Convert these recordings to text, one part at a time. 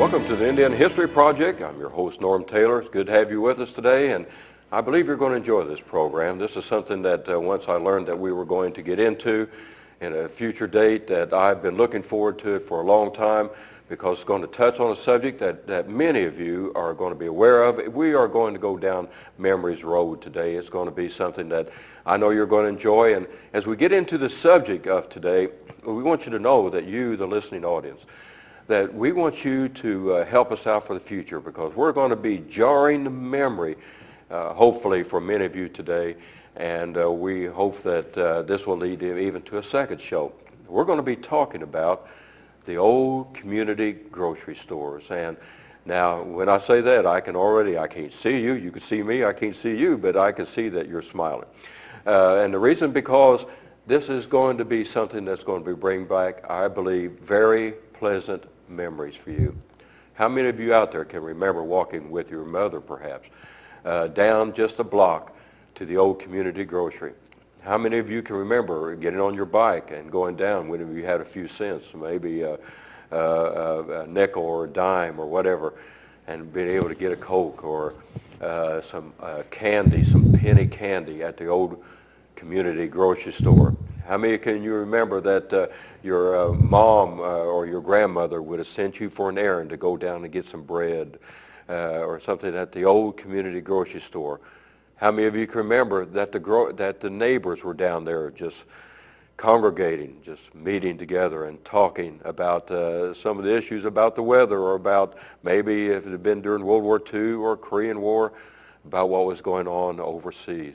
Welcome to the Indian History Project. I'm your host, Norm Taylor. It's good to have you with us today, and I believe you're going to enjoy this program. This is something that once I learned that we were going to get into in a future date, that I've been looking forward to it for a long time, because it's going to touch on a subject that many of you are going to be aware of. We are going to go down memories road today. It's going to be something that I know you're going to enjoy. And as we get into the subject of today, we want you to know that you, the listening audience, that we want you to help us out for the future, because we're going to be jarring the memory, hopefully, for many of you today. And we hope that this will lead even to a second show. We're going to be talking about the old community grocery stores. And now, when I say that, I can't see you. You can see me. I can't see you, but I can see that you're smiling. And the reason, because this is going to be something that's going to bring back, I believe, very pleasant memories for you. How many of you out there can remember walking with your mother, perhaps, down just a block to the old community grocery? How many of you can remember getting on your bike and going down when you had a few cents, maybe a nickel or a dime or whatever, and being able to get a Coke or some candy, some penny candy at the old community grocery store? How many can you remember that your mom or your grandmother would have sent you for an errand to go down and get some bread or something at the old community grocery store? How many of you can remember that the neighbors were down there just congregating, just meeting together and talking about some of the issues about the weather, or about maybe if it had been during World War II or Korean War, about what was going on overseas?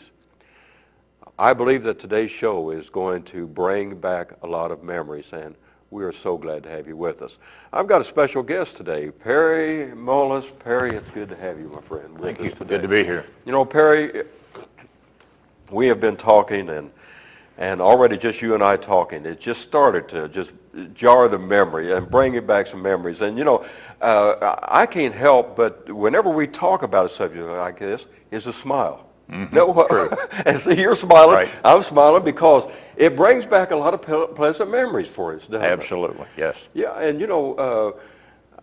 I believe that today's show is going to bring back a lot of memories, and we are so glad to have you with us. I've got a special guest today, Perry Mullis. Perry, it's good to have you, my friend. Thank you. Good to be here. You know, Perry, we have been talking, and already just you and I talking, it just started to just jar the memory and bring it back some memories. And, you know, I can't help but whenever we talk about a subject like this, is a smile. Mm-hmm. No, and see, you're smiling. Right. I'm smiling because it brings back a lot of pleasant memories for us, doesn't it? Absolutely, yes. Yeah, and you know,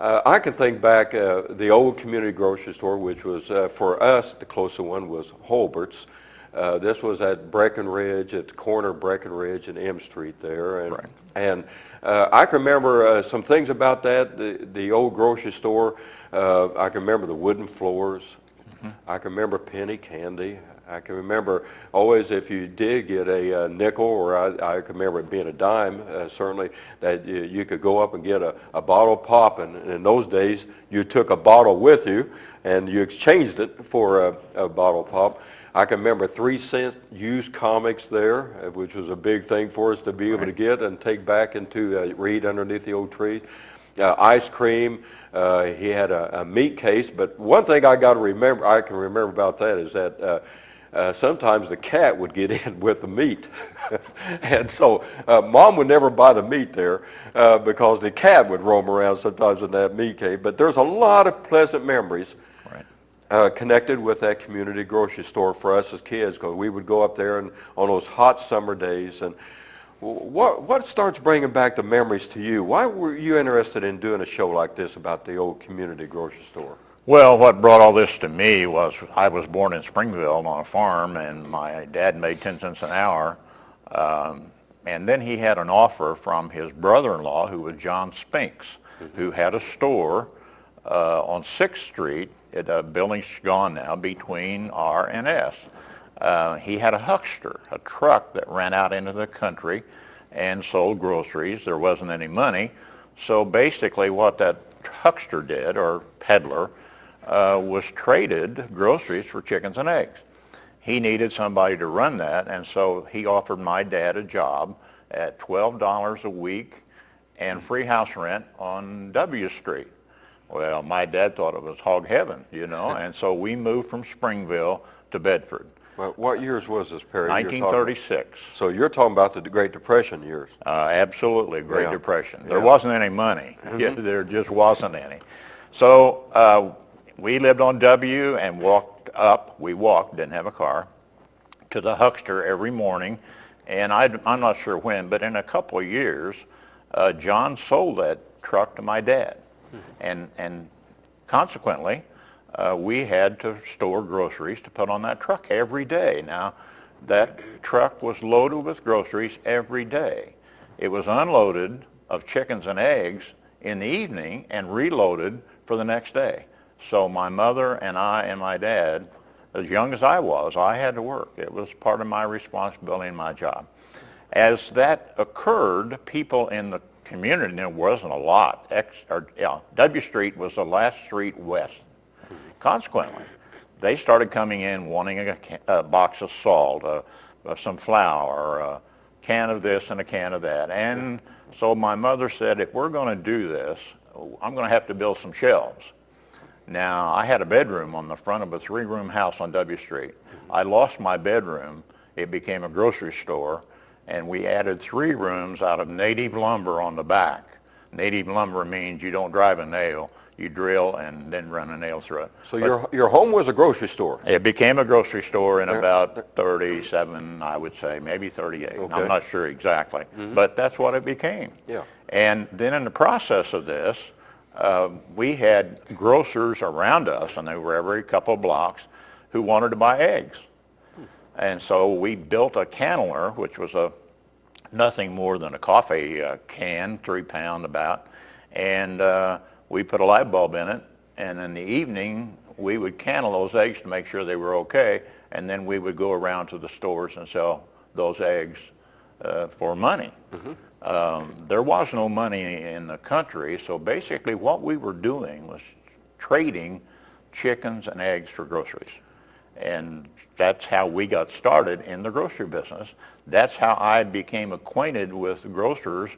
I can think back the old community grocery store, which was for us the closest one was Holbert's. This was at Breckenridge, at the corner of Breckenridge and M Street there, and Right. and I can remember some things about that. The old grocery store. I can remember the wooden floors. I can remember penny candy. I can remember always, if you did get a nickel, or I can remember it being a dime, certainly, that you could go up and get a bottle of pop. And in those days, you took a bottle with you and you exchanged it for a bottle of pop. I can remember 3-cent used comics there, which was a big thing for us to be able to get and take back and to read underneath the old tree. Ice cream. He had a meat case, but one thing I can remember about that is that sometimes the cat would get in with the meat. And so Mom would never buy the meat there because the cat would roam around sometimes in that meat case. But there's a lot of pleasant memories connected with that community grocery store for us as kids, because we would go up there and on those hot summer days. And what starts bringing back the memories to you? Why were you interested in doing a show like this about the old community grocery store? Well, what brought all this to me was I was born in Springville on a farm, and my dad made 10 cents an hour. And then he had an offer from his brother-in-law, who was John Spinks, who had a store on 6th Street. A building's gone now, between R and S. He had a huckster, a truck that ran out into the country and sold groceries. There wasn't any money. So basically what that huckster did, or peddler, was traded groceries for chickens and eggs. He needed somebody to run that, and so he offered my dad a job at $12 a week and free house rent on W Street. Well, my dad thought it was hog heaven, you know, and so we moved from Springville to Bedford. Well, what years was this, Perry? 1936. So you're talking about the Great Depression years. Absolutely, Great Depression. There Yeah. wasn't any money. There just wasn't any. So we lived on W and walked up. We walked, didn't have a car, to the huckster every morning. And I'm not sure when, but in a couple of years, John sold that truck to my dad. And consequently, we had to store groceries to put on that truck every day. Now, that truck was loaded with groceries every day. It was unloaded of chickens and eggs in the evening and reloaded for the next day. So my mother and I and my dad, as young as I was, I had to work. It was part of my responsibility and my job. As that occurred, people in the community, and there wasn't a lot, W Street was the last street west. Consequently, they started coming in wanting a box of salt, some flour, a can of this and a can of that. And so my mother said, if we're going to do this, I'm going to have to build some shelves. Now, I had a bedroom on the front of a 3-room house on W Street. I lost my bedroom. It became a grocery store, and we added 3 rooms out of native lumber on the back. Native lumber means you don't drive a nail. You drill and then run a nail through it. So your home was a grocery store? It became a grocery store in about 37, I would say, maybe 38. Okay. I'm not sure exactly, but that's what it became. Yeah. And then in the process of this, we had grocers around us, and they were every couple of blocks, who wanted to buy eggs. And so we built a canneler, which was nothing more than a coffee can, 3-pound about, and we put a light bulb in it, and in the evening we would cannel those eggs to make sure they were okay, and then we would go around to the stores and sell those eggs for money. There was no money in the country, so basically what we were doing was trading chickens and eggs for groceries. And that's how we got started in the grocery business. That's how I became acquainted with grocers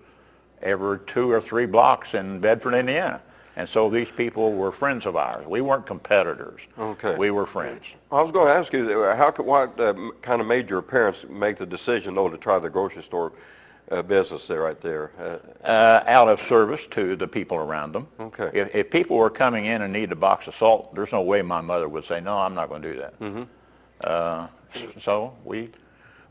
every 2 or 3 blocks in Bedford, Indiana. And so these people were friends of ours. We weren't competitors. Okay. We were friends. I was going to ask you, what kind of made your parents make the decision, though, to try the grocery store business there, right there? Out of service to the people around them. Okay. If people were coming in and needed a box of salt, there's no way my mother would say, no, I'm not going to do that. So we...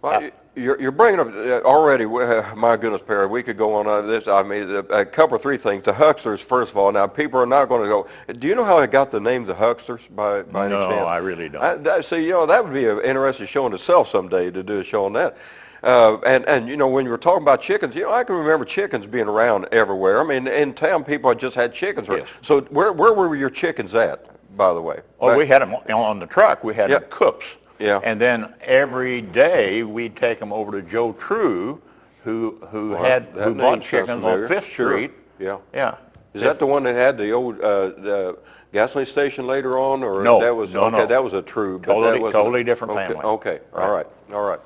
Well, you're bringing up already, my goodness, Perry, we could go on this. I mean, a couple or 3 things. The hucksters, first of all. Now, people are not going to go, do you know how I got the name the hucksters by any chance? No, I really don't. See, that would be an interesting show in itself someday, to do a show on that. And when you were talking about chickens, I can remember chickens being around everywhere. I mean, in town, people had just had chickens. Yes. So where were your chickens at, by the way? Oh, we had them on the truck. We had them coops. Yeah. And then every day we'd take them over to Joe True, who bought chickens on 5th Street. Yeah. Yeah. Is that the one that had the old the gasoline station later on, or no? That was no. That was a True. Totally different family. Okay. Right. All right.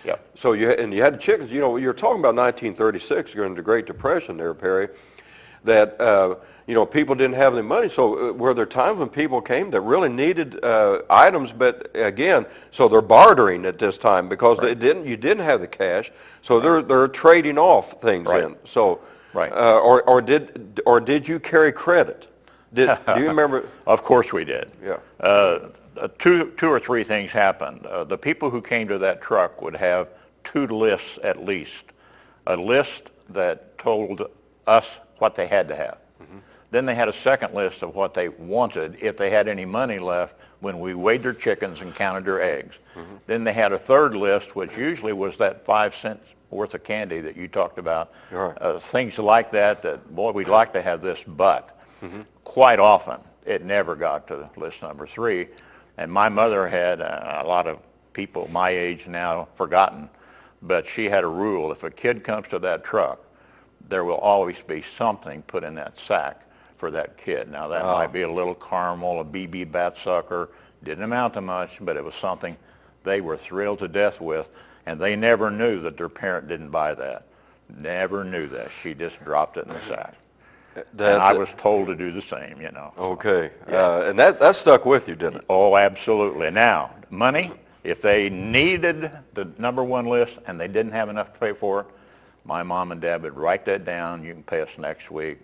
Yeah. So you had the chickens. You're talking about 1936 during the Great Depression there, Perry. That people didn't have any money. So were there times when people came that really needed items, but again, so they're bartering at this time because you didn't have the cash, so they're trading off things in. So or did you carry credit? Do you remember? Of course we did. Yeah. 2 or 3 things happened. The people who came to that truck would have 2 lists at least. A list that told us what they had to have. Then they had a second list of what they wanted if they had any money left when we weighed their chickens and counted their eggs. Then they had a third list, which usually was that 5 cents worth of candy that you talked about. Things like that, boy, we'd like to have this, but quite often it never got to list number 3. And my mother had a lot of people my age now forgotten, but she had a rule. If a kid comes to that truck, there will always be something put in that sack for that kid. Now that might be a little caramel, a BB bat sucker, didn't amount to much, but it was something they were thrilled to death with, and they never knew that their parent didn't buy that. Never knew that. She just dropped it in the sack. And I was told to do the same, Okay. Yeah. And that stuck with you, didn't it? Oh, absolutely. Now, money, if they needed the number 1 list and they didn't have enough to pay for it, my mom and dad would write that down. You can pay us next week.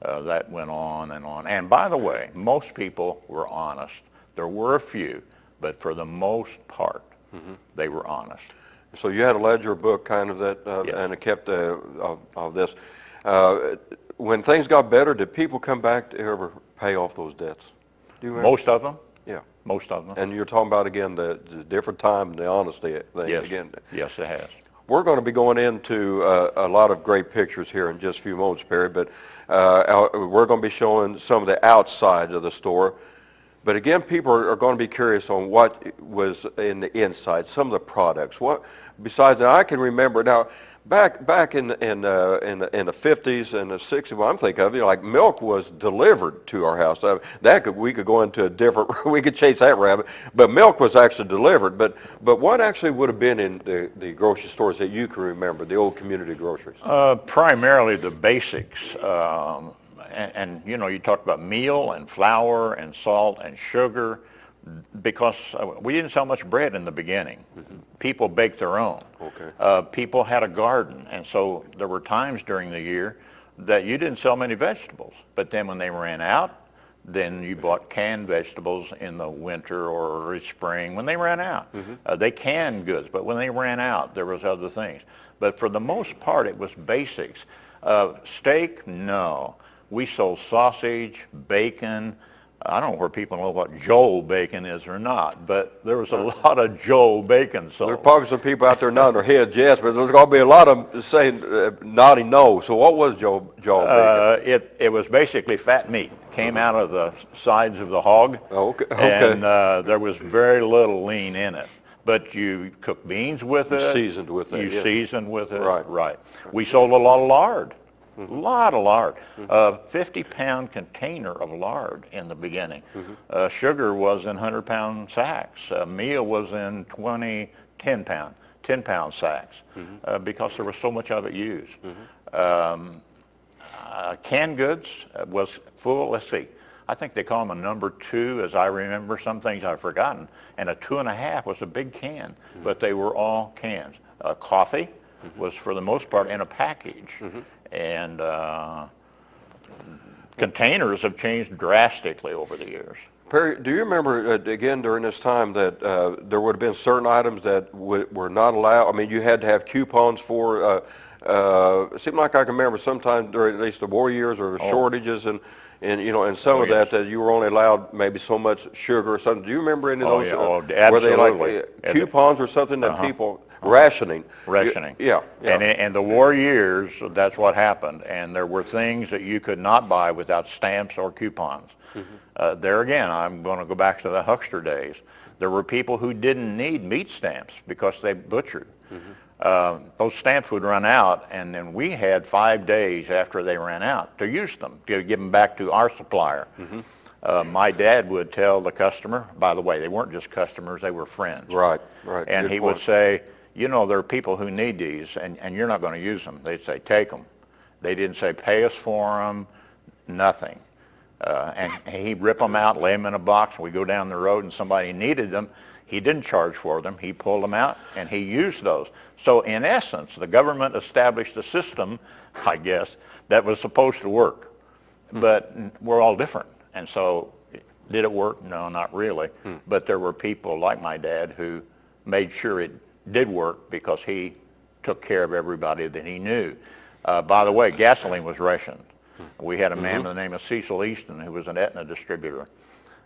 That went on and on. And by the way, most people were honest. There were a few, but for the most part, they were honest. So you had a ledger book kind of that, yes. And it kept of this. when things got better, did people come back to ever pay off those debts? Do you remember? Most of them. Yeah. Most of them. And you're talking about, again, the different time, the honesty thing. Yes. Again, Yes, it has. we're going to be going into a lot of great pictures here in just a few moments, Perry, but we're going to be showing some of the outside of the store. But again, people are going to be curious on what was in the inside, some of the products. What besides that, I can remember now. Back in the 50s and the 60s, well, I'm thinking of like milk was delivered to our house. We could go into a different, we could chase that rabbit, but milk was actually delivered. But what actually would have been in the grocery stores that you can remember, the old community groceries? Primarily the basics. And you know, you talked about meal and flour and salt and sugar, because we didn't sell much bread in the beginning. Mm-hmm. People baked their own. Okay. People had a garden, and so there were times during the year that you didn't sell many vegetables. But then when they ran out, then you bought canned vegetables in the winter or early spring when they ran out. Mm-hmm. They canned goods, but when they ran out, there was other things. But for the most part, it was basics. Steak, no. We sold sausage, bacon. I don't know where people know what Joe bacon is or not, but there was a lot of Joe bacon sold. There's probably some people out there nodding their heads yes, but there's going to be a lot of them saying nodding no. So what was Joe bacon? It was basically fat meat. Came out of the sides of the hog. Okay. And there was very little lean in it. But you cooked beans with it. Seasoned with it. You seasoned with it. Right. Right. We sold a lot of lard. A lot of lard. A 50-pound container of lard in the beginning. Mm-hmm. Sugar was in 100-pound sacks. Meal was in 10-pound sacks, because there was so much of it used. Mm-hmm. Canned goods was full. Let's see. I think they call them a number 2, as I remember. Some things I've forgotten. And a 2.5 was a big can, but they were all cans. Coffee was, for the most part, in a package. And containers have changed drastically over the years. Perry, do you remember, again, during this time that there would have been certain items that were not allowed? I mean, you had to have coupons for, it seemed like I can remember sometime during at least the war years or shortages and you know, and some of that you were only allowed maybe so much sugar or something. Do you remember any of those? Absolutely. Were they like coupons or something that people... Rationing. Yeah. And in the war years, that's what happened. And there were things that you could not buy without stamps or coupons. Mm-hmm. There again, I'm going to go back to the huckster days. There were people who didn't need meat stamps because they butchered. Mm-hmm. Those stamps would run out, and then we had 5 days after they ran out to use them, to give them back to our supplier. Mm-hmm. My dad would tell the customer, by the way, they weren't just customers, they were friends. Right. And he would say, you know, there are people who need these, and you're not going to use them. They'd say, take them. They didn't say, pay us for them, nothing. And he'd rip them out, lay them in a box, and we go down the road and somebody needed them. He didn't charge for them. He pulled them out, and he used those. So in essence, the government established a system, I guess, that was supposed to work. But we're all different. And so did it work? No, not really. But there were people like my dad who made sure it did work because he took care of everybody that he knew. By the way, gasoline was rationed. We had a man by the name of Cecil Easton who was an Aetna distributor.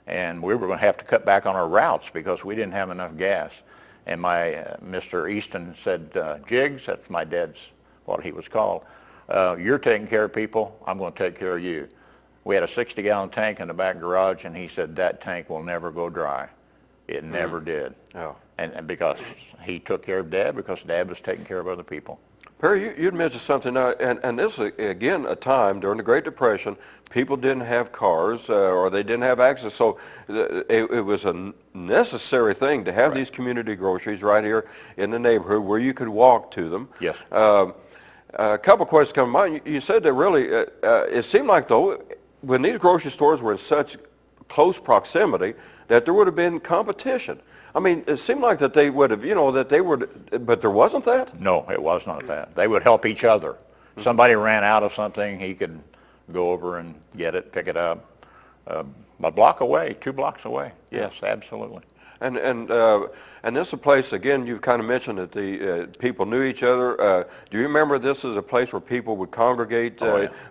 And we were going to have to cut back on our routes because we didn't have enough gas. And Mr. Easton said, Jiggs, that's my dad's, what he was called, you're taking care of people, I'm going to take care of you. We had a 60-gallon tank in the back garage, and he said that tank will never go dry. It never did. Oh. And because he took care of Dad, because Dad was taking care of other people. Perry, you'd mentioned something, and this is, again, a time during the Great Depression, people didn't have cars or they didn't have access, so it was a necessary thing to have these community groceries right here in the neighborhood where you could walk to them. Yes. A couple questions come to mind. You said that really, it seemed like, though, when these grocery stores were in such close proximity, that there would have been competition. I mean, it seemed like that they would have, you know, that they would, but there wasn't that? No, it was not that. They would help each other. Somebody ran out of something, he could go over and get it, pick it up. A block away, 2 blocks away. Yes, absolutely. And this is a place, again, you've kind of mentioned that the people knew each other. Do you remember this is a place where people would congregate,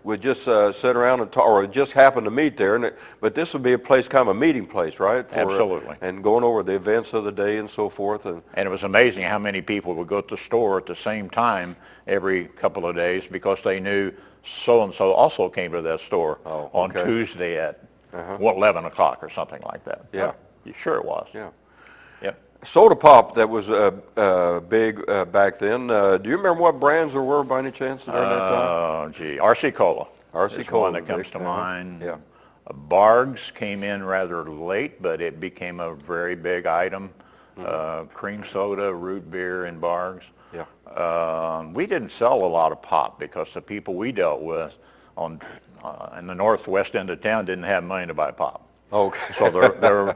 would just sit around and talk, or just happen to meet there? But this would be a place, kind of a meeting place, right? Absolutely. And going over the events of the day and so forth. And it was amazing how many people would go to the store at the same time every couple of days because they knew so-and-so also came to that store on Tuesday at 11 o'clock or something like that. Yeah. Sure it was. Yeah. Yep. Soda pop that was big back then. Do you remember what brands there were by any chance during that time? Oh, gee. RC Cola. RC is Cola one that comes to mind. Yeah. Bargs came in rather late, but it became a very big item. Cream soda, root beer, and Bargs. Yeah. We didn't sell a lot of pop because the people we dealt with in the northwest end of town didn't have money to buy pop. Okay. So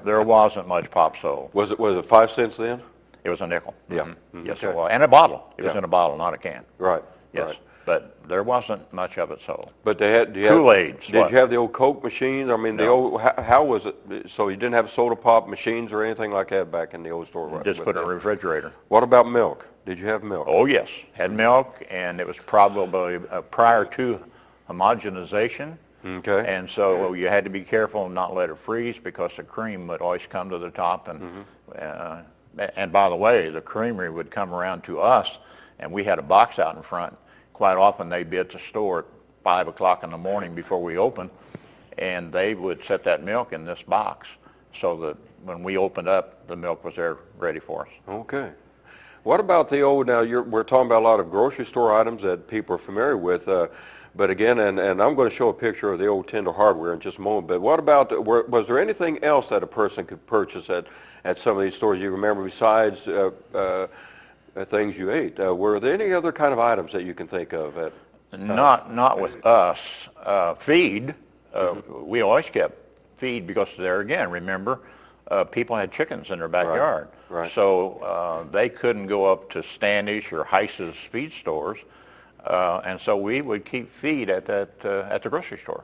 there wasn't much pop sold. Was it 5 cents then? It was a nickel. Yeah. Mm-hmm. Yes, it was. And a bottle. It was in a bottle, not a can. Right. Yes. Right. But there wasn't much of it sold. But they had Kool-Aids. Did you have the old Coke machines? I mean, the old. How was it? So you didn't have soda pop machines or anything like that back in the old store? Just put it in a refrigerator. What about milk? Did you have milk? Oh yes, had milk, and it was probably prior to homogenization. Okay. And so you had to be careful and not let it freeze because the cream would always come to the top. And by the way, the creamery would come around to us, and we had a box out in front. Quite often they'd be at the store at 5 o'clock in the morning before we opened, and they would set that milk in this box so that when we opened up, the milk was there ready for us. Okay. What about the old, now we're talking about a lot of grocery store items that people are familiar with, but again, and I'm going to show a picture of the old Tender Hardware in just a moment, but what about, was there anything else that a person could purchase at some of these stores you remember besides things you ate? Were there any other kind of items that you can think of? Not with us. Feed, we always kept feed because there again, remember, people had chickens in their backyard. Right. So they couldn't go up to Standish or Heiss's feed stores. And so we would keep feed at the grocery store.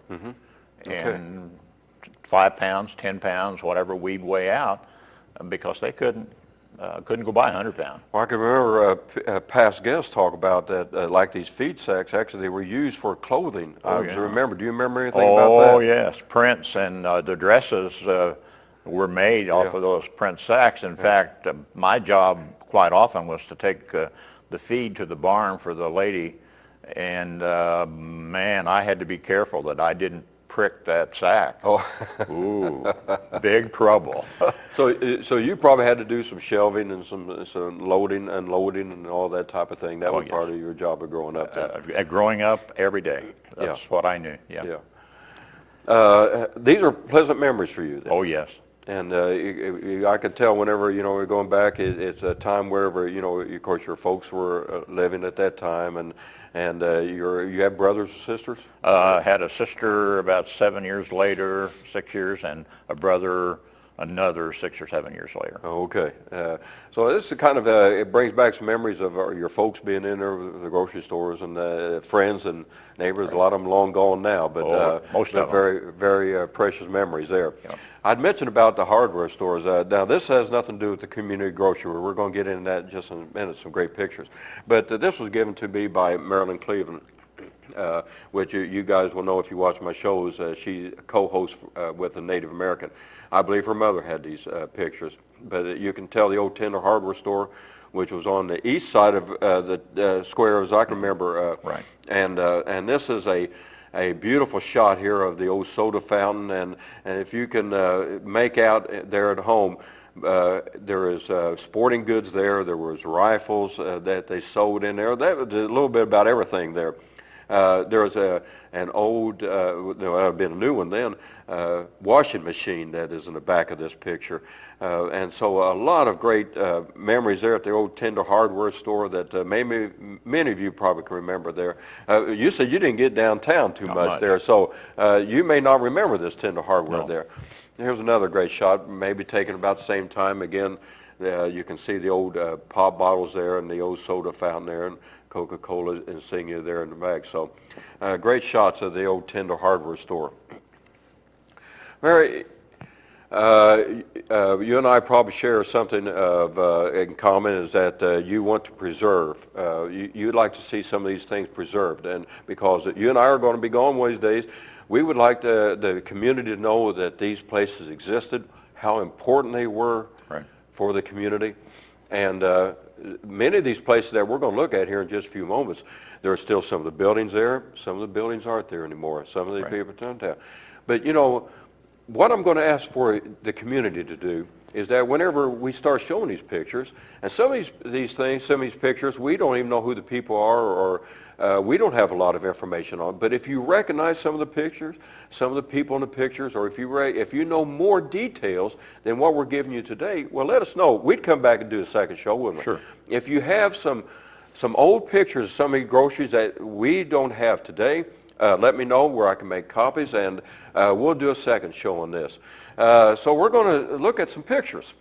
And 5 pounds, 10 pounds, whatever we'd weigh out, because they couldn't go buy 100 pounds. Well, I can remember past guests talk about that, like these feed sacks, actually they were used for clothing. Do you remember anything about that? Oh yes, prints and the dresses were made off of those print sacks. In fact, my job quite often was to take the feed to the barn for the lady, and man, I had to be careful that I didn't prick that sack. Oh. Ooh, big trouble. So you probably had to do some shelving and some loading, unloading, and all that type of thing. That was part of your job of growing up then. Growing up every day. That's what I knew. Yeah. These are pleasant memories for you then. Oh yes. And I could tell whenever, we're going back, it's a time wherever, of course your folks were living at that time, and you have brothers or sisters? Had a sister about 7 years later, 6 years, and a brother another 6 or 7 years later. Oh, okay. So this is kind of, it brings back some memories of your folks being in there with the grocery stores and friends and neighbors. Right. A lot of them long gone now, but most of them. Very, very precious memories there. Yeah. I'd mentioned about the hardware stores. Now this has nothing to do with the community grocery. We're going to get into that in just a minute, some great pictures. But this was given to me by Marilyn Cleveland, which you guys will know if you watch my shows. She co-hosts with a Native American. I believe her mother had these pictures. But you can tell the old Tender Hardware store, which was on the east side of the square, as I can remember. Right. And this is a beautiful shot here of the old soda fountain, and if you can make out there at home, there is sporting goods there. There was rifles that they sold in there. That was a little bit about everything there. There was an old, that would have been a new one then, washing machine that is in the back of this picture. And so a lot of great memories there at the old Tender Hardware store that maybe many of you probably can remember there. You said you didn't get downtown too much there, so you may not remember this Tender Hardware there. Here's another great shot, maybe taken about the same time. Again, you can see the old pop bottles there and the old soda fountain there, and Coca-Cola insignia there in the back. So great shots of the old Tender Hardware store. Mary, You and I probably share something in common, is that you want to preserve. You'd like to see some of these things preserved, and because you and I are going to be gone one of these days, we would like the community to know that these places existed, how important they were for the community, and many of these places that we're going to look at here in just a few moments, there are still some of the buildings there. Some of the buildings aren't there anymore. Some of the people don't have. But you know, what I'm going to ask for the community to do is that whenever we start showing these pictures, and some of these things, some of these pictures, we don't even know who the people are, or we don't have a lot of information on. But if you recognize some of the pictures, some of the people in the pictures, or if you know more details than what we're giving you today, well, let us know. We'd come back and do a second show, wouldn't we? Sure. If you have some old pictures of some of these groceries that we don't have today, let me know where I can make copies, and we'll do a second show on this. So we're going to look at some pictures.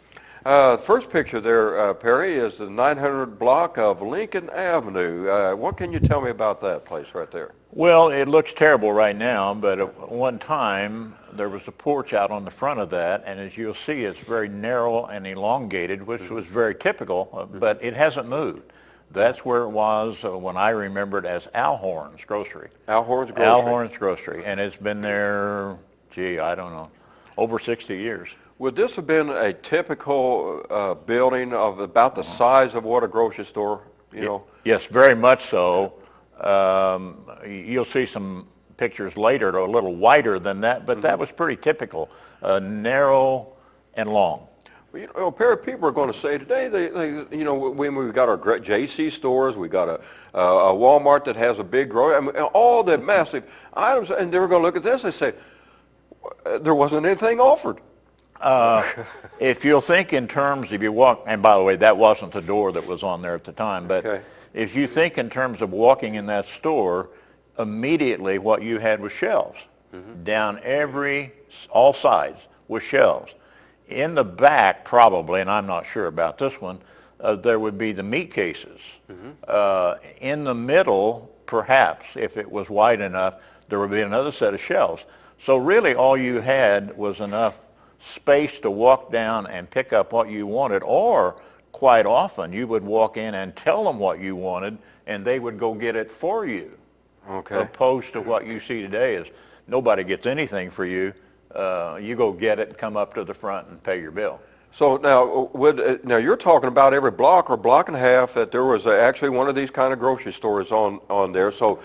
First picture there, Perry, is the 900 block of Lincoln Avenue. What can you tell me about that place right there? Well, it looks terrible right now, but at one time there was a porch out on the front of that, and as you'll see, it's very narrow and elongated, which was very typical, but it hasn't moved. That's where it was when I remembered as Al Horn's Grocery. Al Horn's Grocery. Al Horn's Grocery, and it's been there, I don't know, over 60 years. Would this have been a typical building of about the size of what a grocery store, you know? Yes, very much so. You'll see some pictures later that are a little wider than that, but that was pretty typical, narrow and long. Well, you know, Perry, people are going to say today, you know, we've got our JC stores, we've got a Walmart that has a big grocery, I mean, all the massive items, and they're going to look at this and say, there wasn't anything offered. If you'll think in terms, if you walk, and by the way, that wasn't the door that was on there at the time, but if you think in terms of walking in that store, immediately what you had was shelves. Down all sides was shelves. In the back, probably, and I'm not sure about this one, there would be the meat cases. In the middle, perhaps, if it was wide enough, there would be another set of shelves. So really all you had was enough space to walk down and pick up what you wanted, or quite often you would walk in and tell them what you wanted, and they would go get it for you. Opposed to what you see today is nobody gets anything for you. You go get it, come up to the front and pay your bill. So now, now you're talking about every block or block and a half that there was actually one of these kind of grocery stores on there. So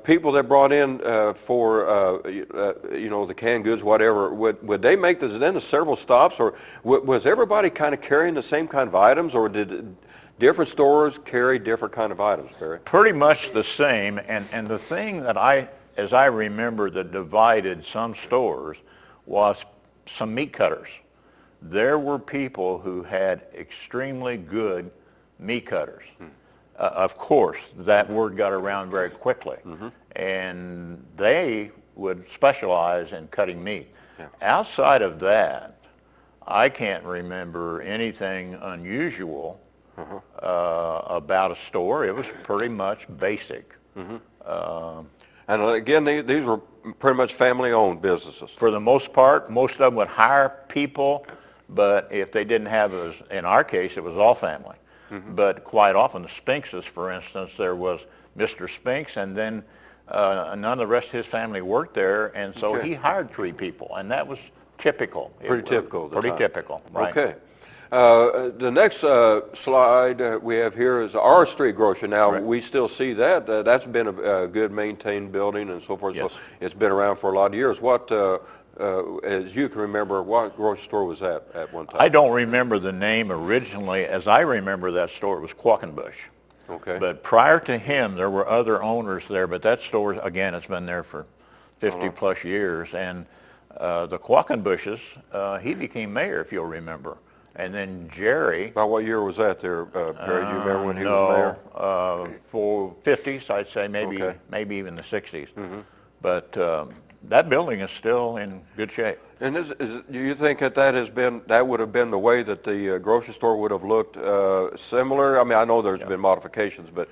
people that brought in for you know, the canned goods, whatever, would they make this then to several stops, or was everybody kind of carrying the same kind of items, or did different stores carry different kind of items, Barry? Pretty much the same, and the thing that as I remember, that divided some stores was some meat cutters. There were people who had extremely good meat cutters. Of course, that word got around very quickly, and they would specialize in cutting meat. Outside of that, I can't remember anything unusual about a store. It was pretty much basic. And again, these were pretty much family-owned businesses. For the most part, most of them would hire people, but if they didn't have, in our case, it was all family. But quite often, the Spinkses, for instance, there was Mr. Spinks, and then none of the rest of his family worked there, and so he hired 3 people, and that was typical. Pretty typical. Pretty typical, right. Okay. The next slide we have here is our street grocery. Now, we still see that. That's been a good maintained building and so forth. So it's been around for a lot of years. What, as you can remember, what grocery store was that at one time? I don't remember the name originally. As I remember that store, it was Quackenbush. Okay. But prior to him, there were other owners there. But that store, again, it's been there for 50 plus years. And the Quackenbushes, he became mayor, if you'll remember. And then Jerry. About what year was that there, Perry? Do you remember when he was mayor? For 50s, I'd say, maybe even the 60s. But that building is still in good shape. And do you think that would have been the way that the grocery store would have looked similar? I mean, I know there's been modifications, but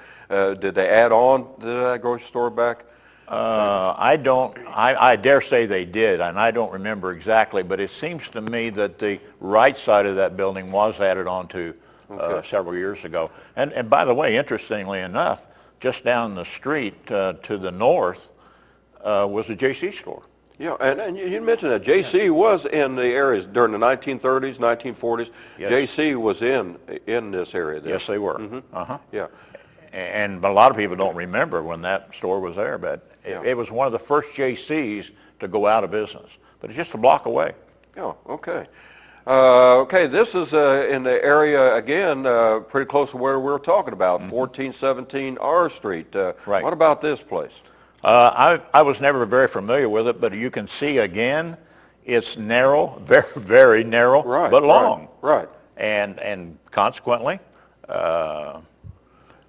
did they add on to that grocery store back? I dare say they did, and I don't remember exactly, but it seems to me that the right side of that building was added on to several years ago. And by the way, interestingly enough, just down the street to the north was a J.C. store. Yeah, and you mentioned that J.C. was in the areas during the 1930s, 1940s. Yes. J.C. was in this area there. Yes, they were. Mm-hmm. Yeah. And a lot of people don't remember when that store was there, but Yeah. it was one of the first J.C.'s to go out of business. But it's just a block away. Yeah, okay. Okay, this is in the area, again, pretty close to where we're talking about, 1417 R Street. Right. What about this place? I was never very familiar with it, but you can see again, it's narrow, very, very narrow, Right, but long. Right. And consequently,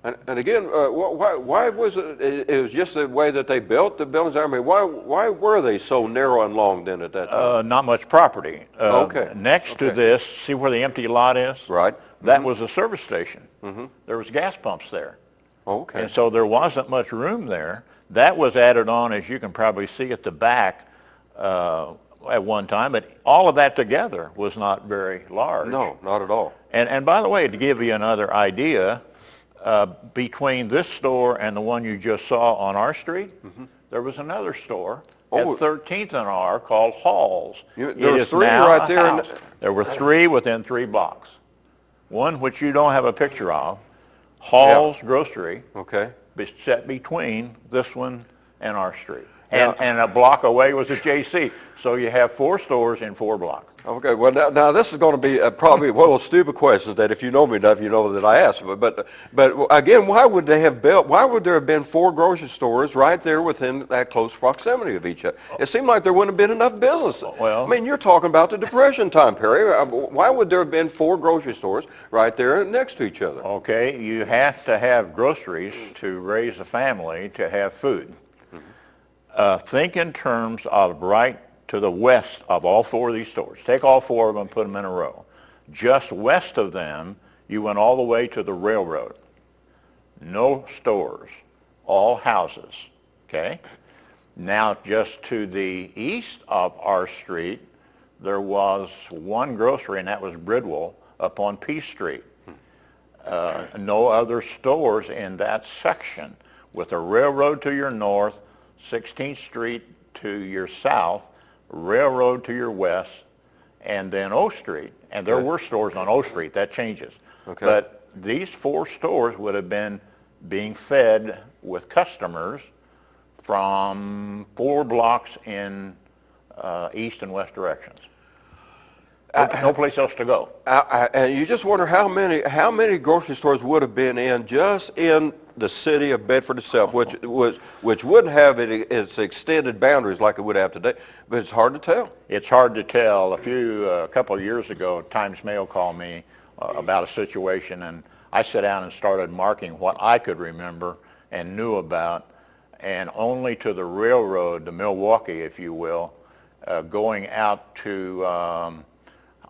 And again, why was it? It was just the way that they built the buildings. I mean, why were they so narrow and long then at that time? not much property. Okay. Next to Okay. this, see where the empty lot is? Right. That was a service station. There was gas pumps there. Okay. And so there wasn't much room there. That was added on, as you can probably see at the back, at one time, but all of that together was not very large. No, not at all. And by the way, to give you another idea, between this store and the one you just saw on our street, there was another store at 13th and R called Hall's. There It was is three now right a there in house. There were three within 3 blocks. One which you don't have a picture of, Hall's Grocery, Okay. set between this one and our street. And a block away was a J.C. So you have 4 stores in 4 blocks. Okay, well now this is going to be probably one of those stupid questions that if you know me enough, you know that I ask. But again, why would there have been 4 grocery stores right there within that close proximity of each other? It seemed like there wouldn't have been enough business. Well, I mean, you're talking about the Depression time, Perry. Why would there have been 4 grocery stores right there next to each other? Okay, you have to have groceries to raise a family, to have food. Think in terms of right to the west of all 4 of these stores. Take all 4 of them and put them in a row. Just west of them, you went all the way to the railroad. No stores, all houses, okay? Now, just to the east of our street, there was one grocery, and that was Bridwell up on Peace Street. No other stores in that section. With a railroad to your north, 16th Street to your south, railroad to your west, and then O Street. And there were stores on O Street. That changes. Okay. But these 4 stores would have been being fed with customers from 4 blocks in east and west directions. No place else to go. And you just wonder how many grocery stores would have been just in the city of Bedford itself, which wouldn't have its extended boundaries like it would have today. But it's hard to tell. It's hard to tell. A couple of years ago, Times Mail called me about a situation, and I sat down and started marking what I could remember and knew about, and only to the railroad, the Milwaukee, if you will, going out to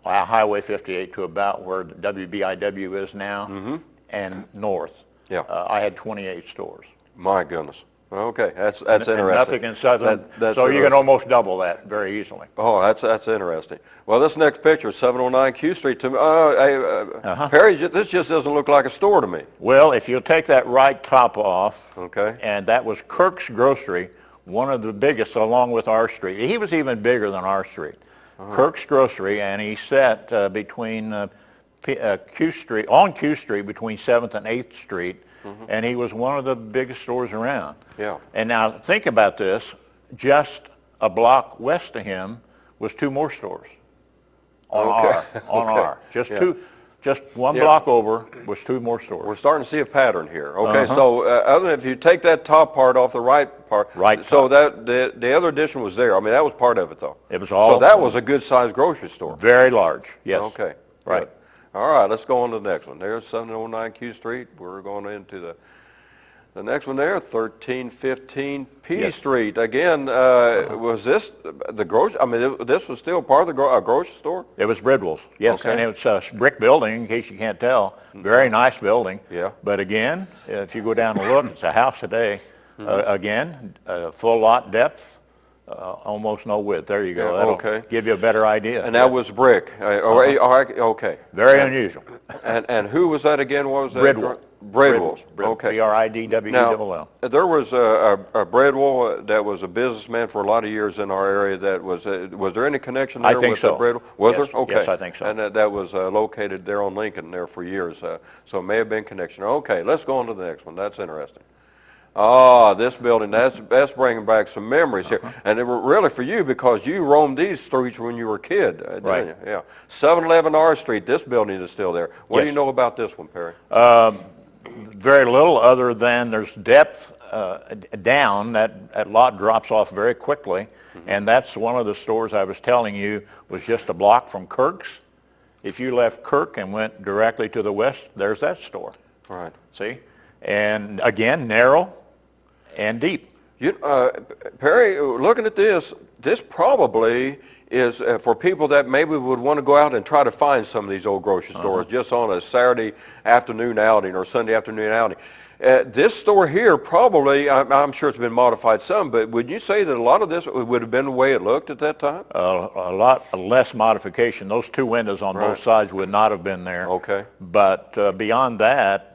Highway 58 to about where the WBIW is now, and north. Yeah. I had 28 stores. My goodness. Okay, that's And interesting. nothing in southern, That's so you can interesting. almost double that very easily. Oh, that's interesting. Well, this next picture, 709 Q Street, to me, Perry, this just doesn't look like a store to me. Well, if you'll take that right top off, Okay. and that was Kirk's Grocery, one of the biggest along with our street. He was even bigger than our street. Kirk's Grocery, and he sat between Q Street, on Q Street between 7th and 8th Street, and he was one of the biggest stores around. Yeah. And now think about this, just a block west of him was 2 more stores on R. Just Yeah. two, just one Yeah. block over was 2 more stores. We're starting to see a pattern here. Okay, so other than if you take that top part off the right part, Right so top. that the other addition was there. I mean, that was part of it, though. It was all So that was a good-sized grocery store. very large, yes. Okay. Right. Good. All right, let's go on to the next one. There's 709 Q Street. We're going into the next one there, 1315 P Yes. Street. Again, was this the grocery? I mean, this was still part of the grocery store? It was Bridwell's, yes, Okay. and it's a brick building, in case you can't tell. Very nice building. Yeah. But again, if you go down and look, it's a house today. Again, full lot depth, almost no width. There you go. Yeah, That'll okay. give you a better idea. And that was brick. Okay. Very unusual. And who was that again? What was that? Bridwell. Bridwell. Okay. Bridwell. Now, there was a Bridwell that was a businessman for a lot of years in our area. That was there any connection there I think with so. Bridwell? Was Yes. there? Okay. Yes, I think so. And that was located there on Lincoln there for years. So it may have been connection. Okay, let's go on to the next one. That's interesting. Ah, this building, that's bringing back some memories here. And it were really for you because you roamed these streets when you were a kid, didn't Right. you? Yeah. 711 R Street, this building is still there. What do Yes. you know about this one, Perry? Very little other than there's depth down. That lot drops off very quickly. And that's one of the stores I was telling you was just a block from Kirk's. If you left Kirk and went directly to the west, there's that store. Right. See? And again, narrow and deep. Perry, looking at this probably is for people that maybe would want to go out and try to find some of these old grocery stores just on a Saturday afternoon outing or Sunday afternoon outing. This store here probably, I'm sure it's been modified some, but would you say that a lot of this would have been the way it looked at that time? A lot less modification. Those two windows on both sides would not have been there. Okay. But beyond that,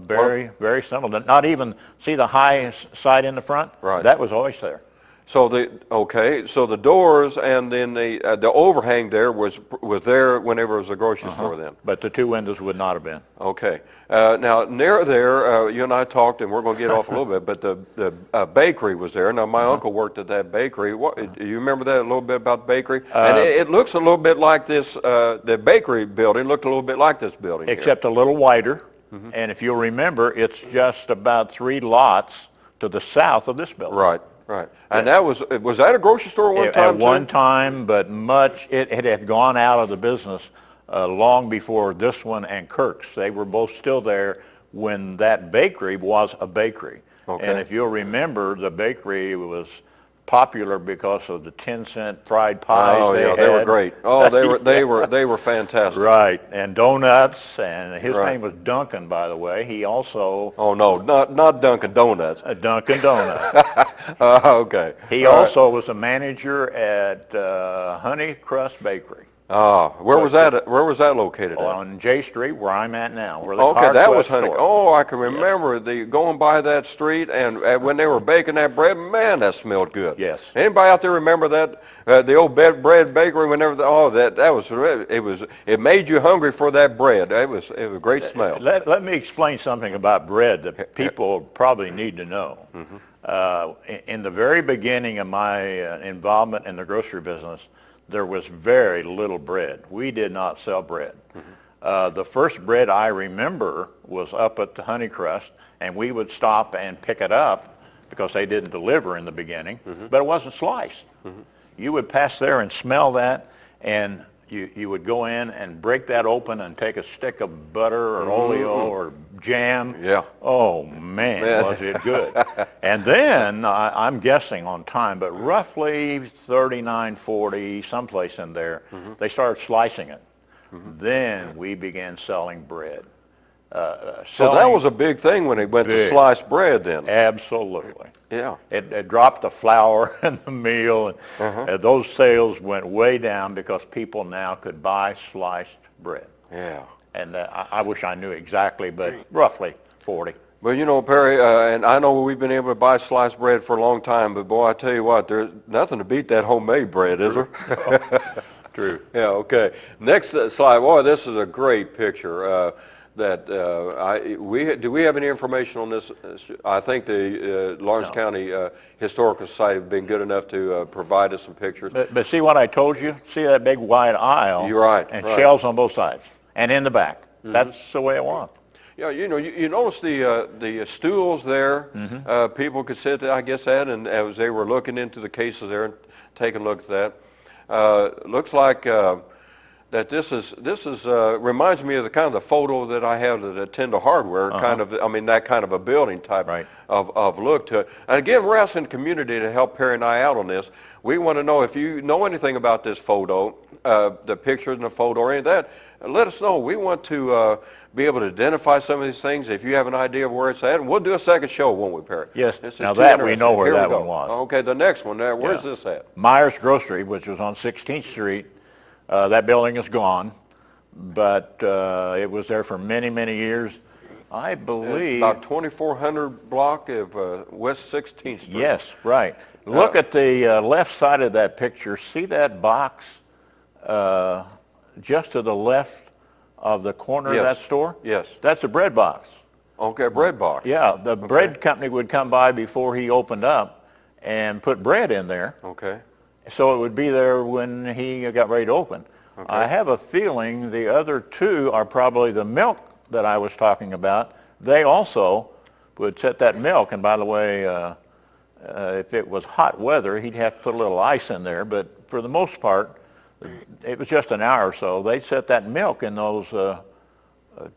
very simple. Not even, see the high side in the front? Right. That was always there. So the doors and then the overhang there was there whenever it was a grocery store then. But the two windows would not have been. Okay. Now near there, you and I talked, and we're going to get off a little bit, but the bakery was there. Now my uncle worked at that bakery. Do you remember that a little bit about the bakery? And it looks a little bit like this. The bakery building looked a little bit like this building. Except a little wider. And if you'll remember, it's just about 3 lots to the south of this building. Right. Right. And that was that a grocery store one time? At one time, but it had gone out of the business long before this one and Kirk's. They were both still there when that bakery was a bakery. Okay. And if you'll remember, the bakery was popular because of the 10-cent fried pies they were great. Oh, they were fantastic. Right, and donuts, and his name was Duncan, by the way. He also... Oh, no, not Dunkin' Donuts. Dunkin' Donuts. Okay. He also was a manager at Honeycrust Bakery. Where was that located at? On J Street, where I'm at now. Where the Okay, that was Carquest Honey. store. Oh, I can remember going by that street, and when they were baking that bread, man, that smelled good. Yes. Anybody out there remember that the old bread bakery? Whenever it made you hungry for that bread. It was a great smell. Let me explain something about bread that people probably need to know. In the very beginning of my involvement in the grocery business, there was very little bread. We did not sell bread. The first bread I remember was up at the Honeycrust, and we would stop and pick it up because they didn't deliver in the beginning, but it wasn't sliced. You would pass there and smell that, and you would go in and break that open and take a stick of butter or oleo or jam. Yeah. Oh, man, was it good. And then, I'm guessing on time, but roughly 39, 40, someplace in there, they started slicing it. Then we began selling bread. So that was a big thing when they went to sliced bread then. Absolutely. Yeah. It dropped the flour and the meal, and those sales went way down because people now could buy sliced bread. Yeah. And I wish I knew exactly, but roughly 40. Well, you know, Perry, and I know we've been able to buy sliced bread for a long time, but boy, I tell you what, there's nothing to beat that homemade bread, is there? True. Yeah, okay. Next slide. Boy, this is a great picture. Do we have any information on this? I think the Lawrence County Historical Society have been good enough to provide us some pictures. But see what I told you? See that big wide aisle? You're right. And shelves on both sides and in the back. That's the way it was. Yeah, you know, you notice the stools there. People could sit, I guess, at, and as they were looking into the cases there and taking a look at that. Looks like that this is reminds me of the kind of the photo that I have at Tender Hardware, kind of, I mean, that kind of a building type Right. of look to it. And again, we're asking the community to help Perry and I out on this. We want to know if you know anything about this photo, the picture in the photo or any of that, let us know. We want to be able to identify some of these things. If you have an idea of where it's at, and we'll do a second show, won't we, Perry? Yes. This is Now too that we interesting. know where Here we that go. one was. Okay, the next one there, where's Yeah. this at? Myers Grocery, which was on 16th Street, that building is gone, but it was there for many, many years. I believe. About 2400 block of West 16th Street. Yes, right. Look at the left side of that picture. See that box just to the left of the corner of Yes. that store? Yes. That's a bread box. Okay, bread box. Yeah, the bread company would come by before he opened up and put bread in there. Okay. So it would be there when he got ready to open. Okay. I have a feeling the other two are probably the milk that I was talking about. They also would set that milk, and by the way, if it was hot weather, he'd have to put a little ice in there, but for the most part, it was just an hour or so. They'd set that milk in those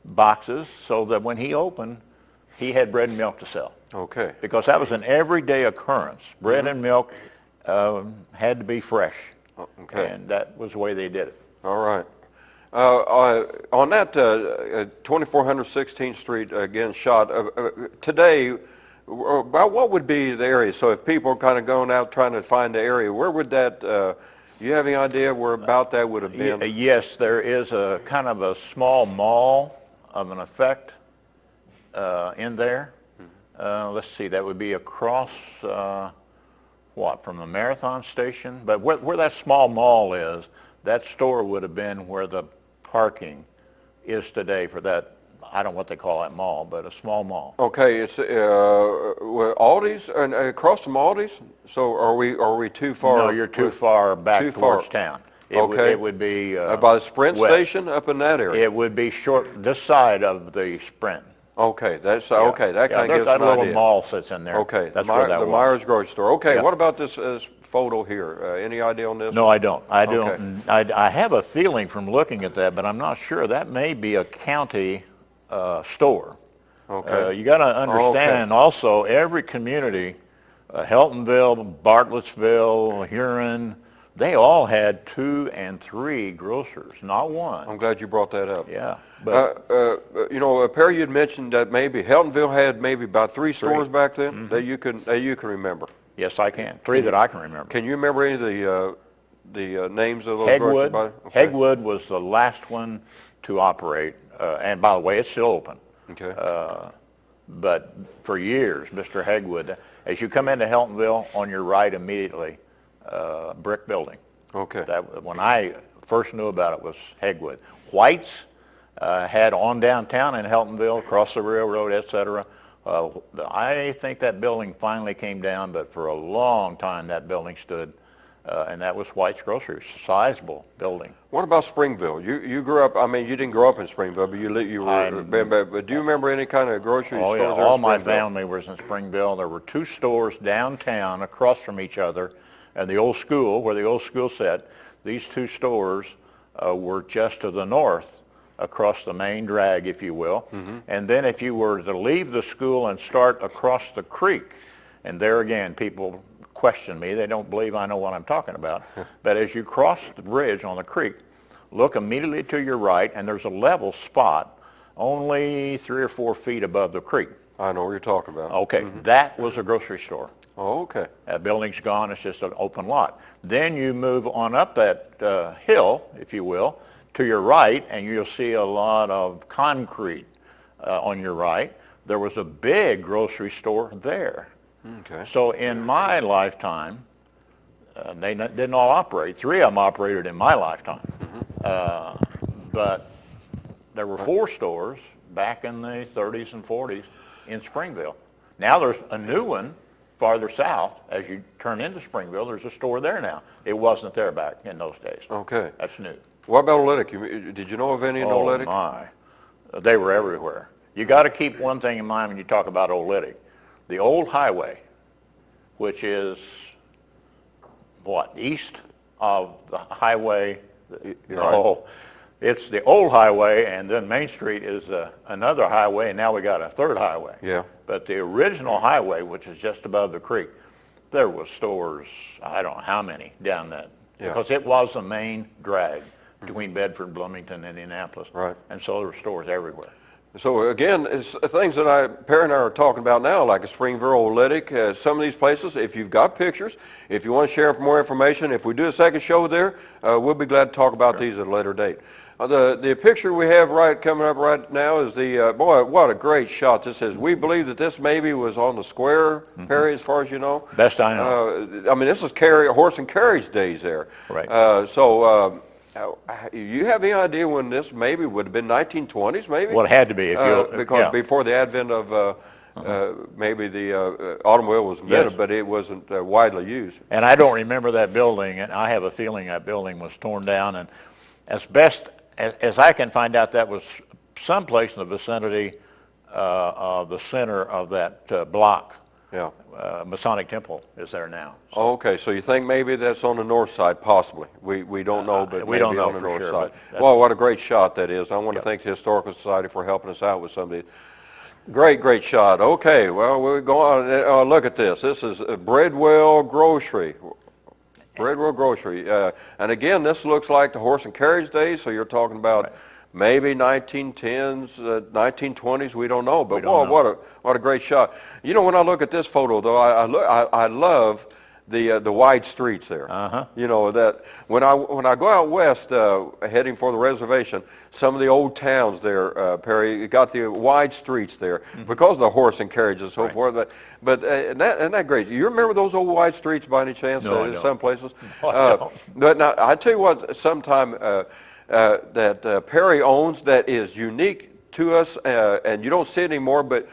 boxes so that when he opened, he had bread and milk to sell. Okay. Because that was an everyday occurrence. Bread and milk had to be fresh. Okay. And that was the way they did it. All right. On that 2400 16th Street, again, shot, today, about what would be the area? So if people are kind of going out trying to find the area, where would that, you have any idea where about that would have been? Yes, there is a kind of a small mall of an effect in there. Let's see, that would be across, from the Marathon Station? But where that small mall is, that store would have been where the parking is today for that, I don't know what they call that mall, but a small mall. Okay, it's Aldi's, and across from Aldi's? So are we too far? No, you're too far back too towards far. town. Okay. It would be by the Sprint west. station up in that area? It would be this side of the Sprint. Okay, that's okay. That kind of gives that an little idea. mall sits in there. Okay, That's where that the was. Myers grocery store. Okay, Yeah. what about this photo here? Any idea on this? No, I don't. I Okay. don't. I have a feeling from looking at that, but I'm not sure. That may be a county store. Okay. You got to understand also every community, Heltonville, Bartlettsville, Huron, they all had 2 and 3 grocers, not one. I'm glad you brought that up. Yeah. But Perry, you'd mentioned that maybe Heltonville had maybe about 3 stores back then that you can remember. yes, I can. 3 that I can remember. Can you remember any of the names of those Hegwood. groceries? Okay. Hegwood was the last one to operate, and by the way, it's still open. Okay. But for years, Mr. Hegwood, as you come into Heltonville, on your right immediately, brick building. Okay. That when I first knew about it was Hegwood. White's had on downtown in Heltonville, across the railroad, etc. I think that building finally came down, but for a long time that building stood, and that was White's Grocery, sizable building. What about Springville? You grew up. I mean, you didn't grow up in Springville, but you were. But do you remember any kind of grocery Oh stores yeah, there in all my Springville? family was in Springville. There were 2 stores downtown across from each other, and the old school, where the old school sat. These 2 stores were just to the north, across the main drag, if you will. And then if you were to leave the school and start across the creek, and there again, people question me. They don't believe I know what I'm talking about. But as you cross the bridge on the creek, look immediately to your right, and there's a level spot only 3 or 4 feet above the creek. I know what you're talking about. Okay, that was a grocery store. Oh, okay. That building's gone. It's just an open lot. Then you move on up that hill, if you will, to your right, and you'll see a lot of concrete on your right. There was a big grocery store there. Okay. So in my lifetime, they didn't all operate. 3 of them operated in my lifetime. But there were 4 stores back in the 30s and 40s in Springville. Now there's a new one farther south. As you turn into Springville, there's a store there now. It wasn't there back in those days. Okay. That's new. What about Olytic? Did you know of any in Oh Olytic? my, they were everywhere. You got to keep one thing in mind when you talk about Olytic. The old highway, which is east of the highway You're No, it's the old highway, and then Main Street is another highway, and now we got a third highway. Yeah. But the original highway, which is just above the creek, there was stores, I don't know how many, down that. Yeah. Because it was the main drag between Bedford, Bloomington, and Indianapolis. Right. And so there were stores everywhere. So again, it's things that Perry and I are talking about now, like a Springville, Olytic, some of these places. If you've got pictures, if you want to share more information, if we do a second show there, we'll be glad to talk about these at a later date. The picture we have coming up right now is the, boy, what a great shot this is. We believe that this maybe was on the square, Perry, as far as you know. Best I know. I mean, this is horse and carriage days there. Right. You have any idea when this maybe would have been 1920s, maybe? Well, it had to be. Because before the advent of maybe the automobile was invented, Yes. but it wasn't widely used. And I don't remember that building, and I have a feeling that building was torn down. And as best as I can find out, that was someplace in the vicinity of the center of that block. Yeah. Masonic Temple is there now. So Oh, okay, so you think maybe that's on the north side, possibly. We don't know, but we maybe don't know on the for north sure, side. but Well, what a great shot that is. I want to Yep. thank the Historical Society for helping us out with some of these. Great shot. Okay, well, we're going on. Look at this. This is Breadwell Grocery. Breadwell Grocery. And again, this looks like the horse and carriage days, so you're talking about maybe 1910s, 1920s, we don't know. But don't boy, know. what a great shot. You know, when I look at this photo, though, I love the wide streets there. Uh-huh. You know, that when I go out west heading for the reservation, some of the old towns there, Perry, you got the wide streets there because of the horse and carriage and so forth. But isn't that great? You remember those old wide streets by any chance? No, I In don't. some places. No, I don't. But now I tell you what, sometime that Perry owns that is unique to us, and you don't see it anymore, but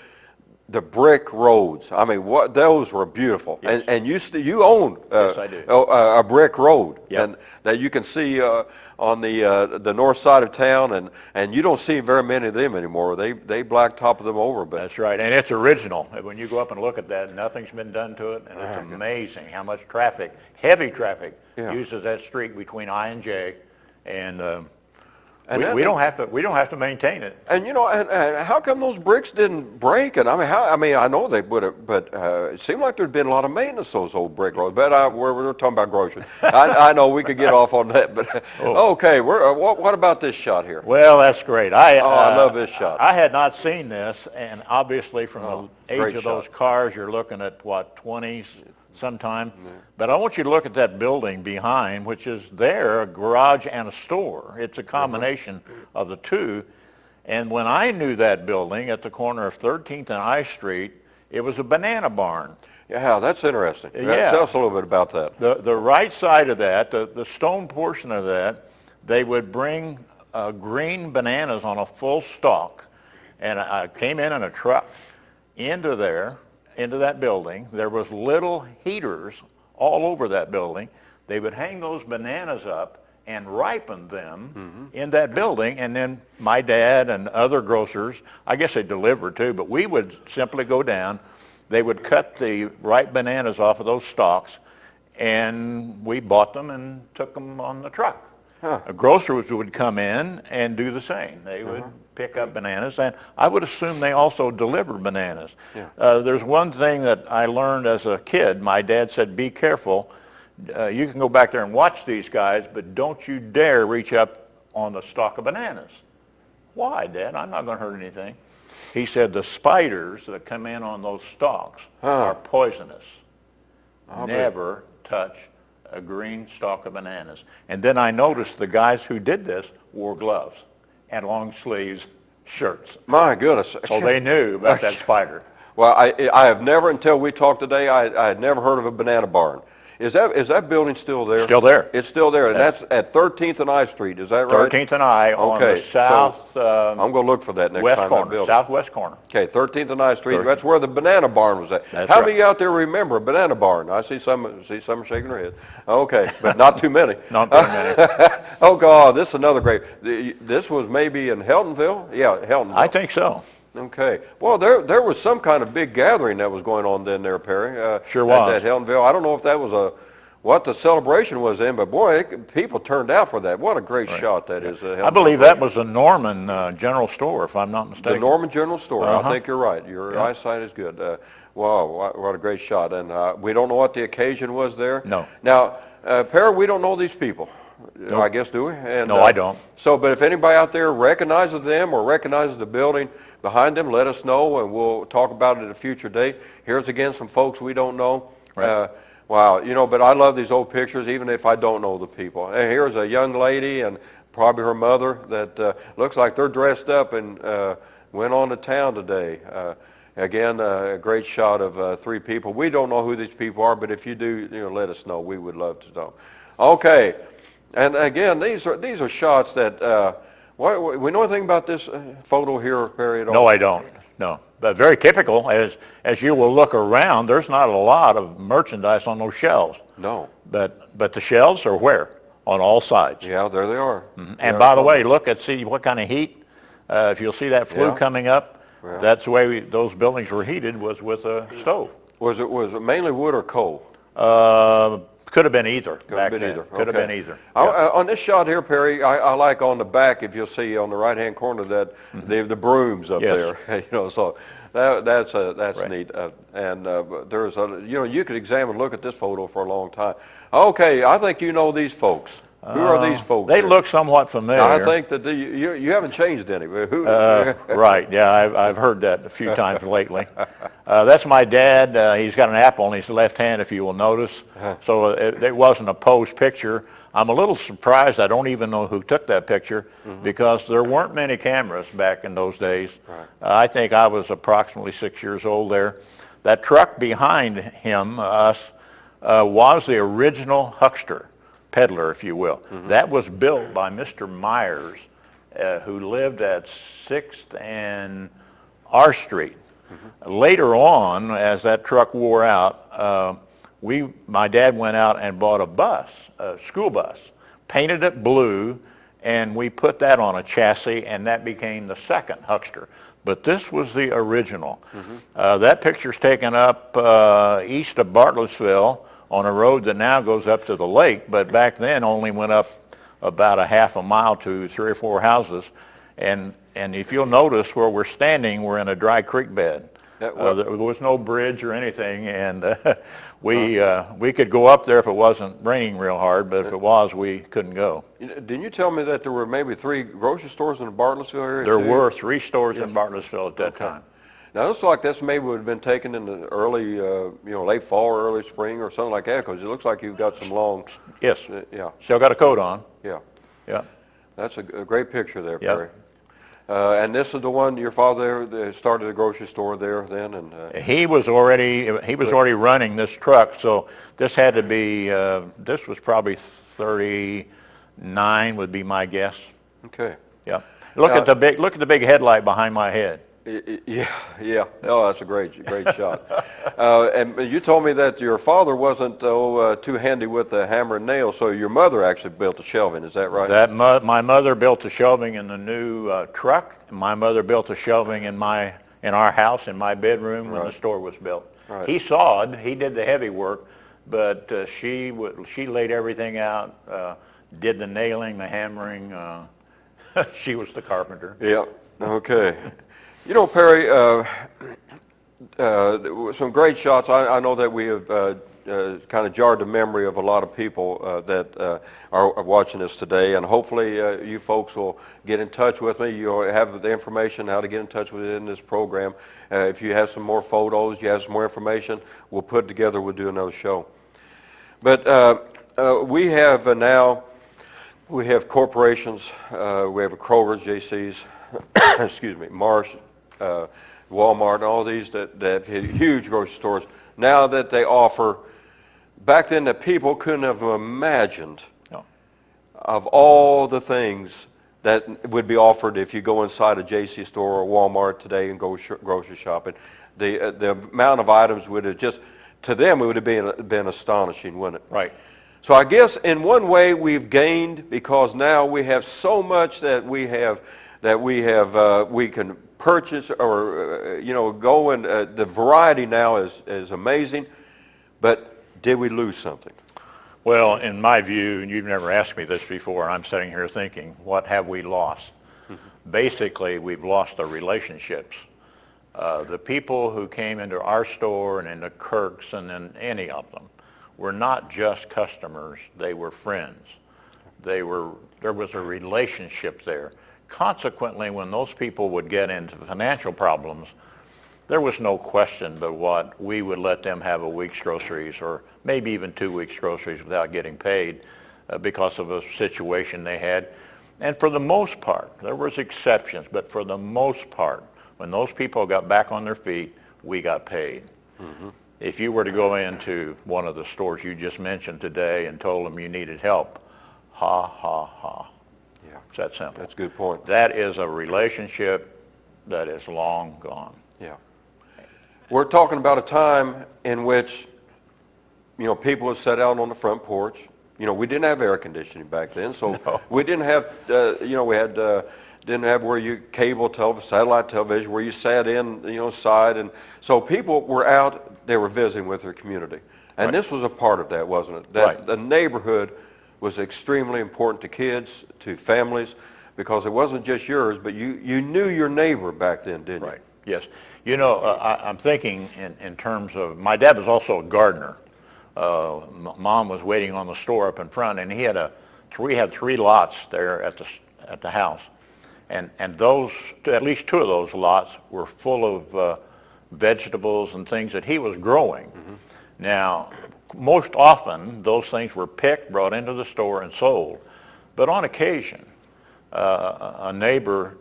the brick roads. I mean, those were beautiful. Yes. And you own Yes, I do. a brick road, Yep. and that you can see on the north side of town, and you don't see very many of them anymore. They blacktop them over, but that's right, and it's original. When you go up and look at that, nothing's been done to it, and it's amazing how much traffic, heavy traffic, Yeah. uses that street between I and J, and And we don't have to maintain it. And you know, and how come those bricks didn't break? And I mean, I know they would have, but it seemed like there'd been a lot of maintenance to those old brick roads. But we're talking about groceries. I know we could get off on that, but okay. What about this shot here? Well, that's great. I love this shot. I had not seen this, and obviously from the great age of shot. those cars, you're looking at, 20s sometime. But I want you to look at that building behind, which is there, a garage and a store. It's a combination of the two. And when I knew that building at the corner of 13th and I Street, it was a banana barn. Yeah, that's interesting. Yeah. Tell us a little bit about that. The right side of that, the stone portion of that, they would bring green bananas on a full stalk. And I came in a truck into that building. There was little heaters all over that building. They would hang those bananas up and ripen them in that building. And then my dad and other grocers, I guess they delivered too, but we would simply go down. They would cut the ripe bananas off of those stalks, and we bought them and took them on the truck. Grocers would come in and do the same. They would pick up bananas, and I would assume they also delivered bananas. There's one thing that I learned as a kid. My dad said, be careful. You can go back there and watch these guys, but don't you dare reach up on the stalk of bananas. Why, Dad? I'm not going to hurt anything. He said the spiders that come in on those stalks are poisonous. Never touch a green stalk of bananas. And then I noticed the guys who did this wore gloves and long sleeves shirts. My goodness. So they knew about that spider. Well, I have never, until we talked today, I had never heard of a banana barn. Is that building still there? Still there. It's still there, and that's at 13th and I Street. Is that right? 13th and I on the south I'm going to look for that next west time I corner, build. southwest corner. Okay, 13th and I Street. That's where the banana barn was at. That's How right. many out there remember a banana barn? I see some shaking their head. Okay, but not too many. Not very many. Oh God, this is another great. This was maybe in Heltonville. Yeah, Heltonville. I think so. Okay. Well, there was some kind of big gathering that was going on then there, Perry. Sure was. At Heltonville. I don't know if that was what the celebration was then, but boy, people turned out for that. What a great Right. shot that is. I believe that was a Norman general store, if I'm not mistaken. The Norman General Store. I Uh-huh. think you're right. Your eyesight is good. Wow, what a great shot. And we don't know what the occasion was there. No. Now, Perry, we don't know these people. Nope. I guess, do we? And, No, I don't. So, but if anybody out there recognizes them or recognizes the building behind them, let us know, and we'll talk about it at a future date. Here's again some folks we don't know. Right. Wow, but I love these old pictures, even if I don't know the people. And here's a young lady and probably her mother that looks like they're dressed up and went on to town today. Again, a great shot of three people. We don't know who these people are, but if you do, let us know. We would love to know. Okay, and again, these are shots that. We know anything about this photo here, Perry, at all? No, I don't. No, but very typical. As you will look around, there's not a lot of merchandise on those shelves. No. But the shelves are where? On all sides. Yeah, there they are. Mm-hmm. And by the way, see what kind of heat. If you'll see that flue Yeah. coming up, Yeah. that's the way those buildings were heated, was with a stove. Was it mainly wood or coal? Could have been either Could have back been then. either. Could have Okay. been either. On this shot here, Perry, I like on the back, if you'll see on the right-hand corner, that the brooms up Yes. there. So that's Right. neat. And there's you could look at this photo for a long time. Okay, I think you know these folks. Who are these folks? They here? look somewhat familiar. I think that you haven't changed any. Who? Right, yeah, I've heard that a few times lately. That's my dad. He's got an apple on his left hand, if you will notice. So it wasn't a posed picture. I'm a little surprised. I don't even know who took that picture because there weren't many cameras back in those days. Right. I think I was approximately 6 years old there. That truck behind him, us, was the original huckster. Peddler, if you will. That was built by Mr. Myers, who lived at 6th and R Street. Later on, as that truck wore out, my dad went out and bought a school bus, painted it blue, and we put that on a chassis, and that became the second huckster. But this was the original. That picture's taken up east of Bartlettsville, on a road that now goes up to the lake, but back then only went up about a half a mile to 3 or 4 houses. And if you'll notice where we're standing, we're in a dry creek bed. There was no bridge or anything, and we could go up there if it wasn't raining real hard, but if it was, we couldn't go. Didn't you tell me that there were maybe 3 grocery stores in the Bartlettsville area? There too? were 3 stores in Bartlettsville at that time. Now, it looks like this maybe would have been taken in the early, late fall or early spring or something like that, because it looks like you've got some long. Yes. Yeah. Still got a coat on. Yeah. Yeah. That's a great picture there, Yep. Perry. And this is the one your father started the grocery store there then, and He was already running this truck, so this had to be this was probably 39 would be my guess. okay. Yeah. Look at the big headlight behind my head. Yeah. Oh, that's a great shot. And you told me that your father wasn't too handy with the hammer and nail, so your mother actually built the shelving. Is that right? My mother built the shelving in the new truck. My mother built the shelving in our house in my bedroom when the store was built. Right. He sawed. He did the heavy work, but she laid everything out, did the nailing, the hammering. She was the carpenter. Yeah. Okay. Perry, some great shots. I know that we have kind of jarred the memory of a lot of people that are watching us today, and hopefully you folks will get in touch with me. You'll have the information how to get in touch with it in this program. If you have some more photos, you have some more information, we'll put it together, we'll do another show. But we have corporations, we have Kroger's, JC's, excuse me, Marsh, Walmart, and all these that have huge grocery stores now that they offer, back then that people couldn't have imagined of all the things that would be offered if you go inside a JC store or Walmart today and go grocery shopping. The amount of items would have just, to them, it would have been astonishing, wouldn't it? Right. So I guess in one way we've gained, because now we have so much that we can purchase or go, and the variety now is amazing. But did we lose something? Well, in my view, and you've never asked me this before, and I'm sitting here thinking, what have we lost? Basically, we've lost the relationships. The people who came into our store and into Kirk's and in any of them were not just customers, they were friends. There was a relationship there. Consequently, when those people would get into financial problems, there was no question but what we would let them have a week's groceries or maybe even 2 weeks' groceries without getting paid because of a situation they had. And for the most part, there was exceptions, but for the most part, when those people got back on their feet, we got paid. Mm-hmm. If you were to go into one of the stores you just mentioned today and told them you needed help, ha, ha, ha. Yeah. It's that simple. That's a good point. That is a relationship that is long gone. Yeah. We're talking about a time in which, people would sit out on the front porch. We didn't have air conditioning back then, so no. We didn't have, didn't have where you cable television, satellite television, where you sat in, side, and so people were out. They were visiting with their community, and right. This was a part of that, wasn't it? That right. The neighborhood was extremely important to kids, to families, because it wasn't just yours, but you knew your neighbor back then, didn't you? Right. Yes. I'm thinking in terms of, my dad was also a gardener. Mom was waiting on the store up in front, and we had 3 lots there at the house, and those, at least 2 of those lots were full of vegetables and things that he was growing. Mm-hmm. Now, most often those things were picked, brought into the store, and sold, but on occasion, a neighbor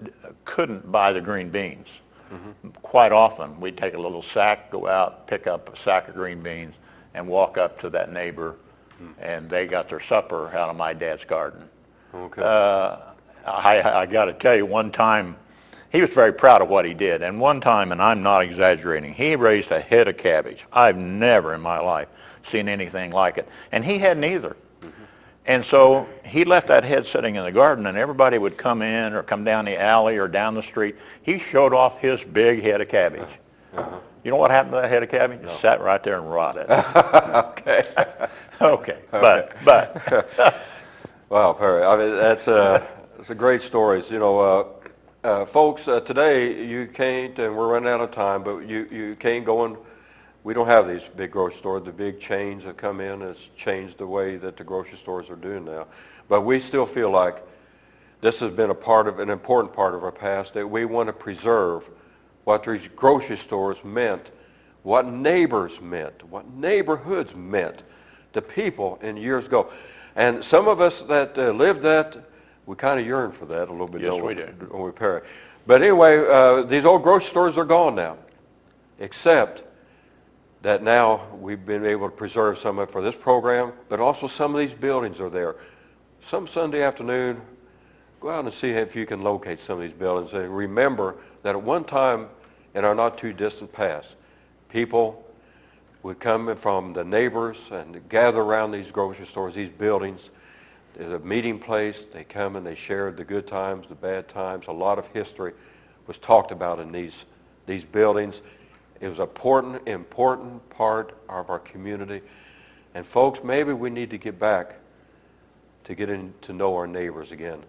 couldn't buy the green beans. Mm-hmm. Quite often, we'd take a little sack, go out, pick up a sack of green beans, and walk up to that neighbor, and they got their supper out of my dad's garden. Okay. I got to tell you, one time, he was very proud of what he did, and one time, and I'm not exaggerating, he raised a head of cabbage. I've never in my life seen anything like it, and he hadn't either. Mm-hmm. And so he left that head sitting in the garden, and everybody would come in or come down the alley or down the street. He showed off his big head of cabbage. Uh-huh. You know what happened to that head of cabbage? No. It sat right there and rotted. Okay. Okay. But. Wow, Perry. I mean, that's a great stories. Folks, today you can't, and we're running out of time, but you can't go in. We don't have these big grocery stores. The big chains have come in. It's changed the way that the grocery stores are doing now. But we still feel like this has been an important part of our past, that we want to preserve what these grocery stores meant, what neighbors meant, what neighborhoods meant to people in years ago. And some of us that lived that, we kind of yearn for that a little bit. Yes, we do. When we Perry. But anyway, these old grocery stores are gone now, except that now we've been able to preserve some of it for this program, but also some of these buildings are there. Some Sunday afternoon, go out and see if you can locate some of these buildings, and remember that at one time in our not too distant past, people would come from the neighbors and gather around these grocery stores, these buildings. There's a meeting place. They come and they shared the good times, the bad times. A lot of history was talked about in these buildings. It was an important part of our community. And folks, maybe we need to get back to getting to know our neighbors again.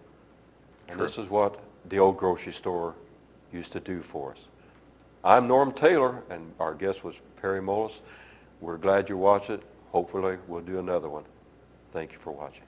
And This is what the old grocery store used to do for us. I'm Norm Taylor, and our guest was Perry Mullis. We're glad you watched it. Hopefully, we'll do another one. Thank you for watching.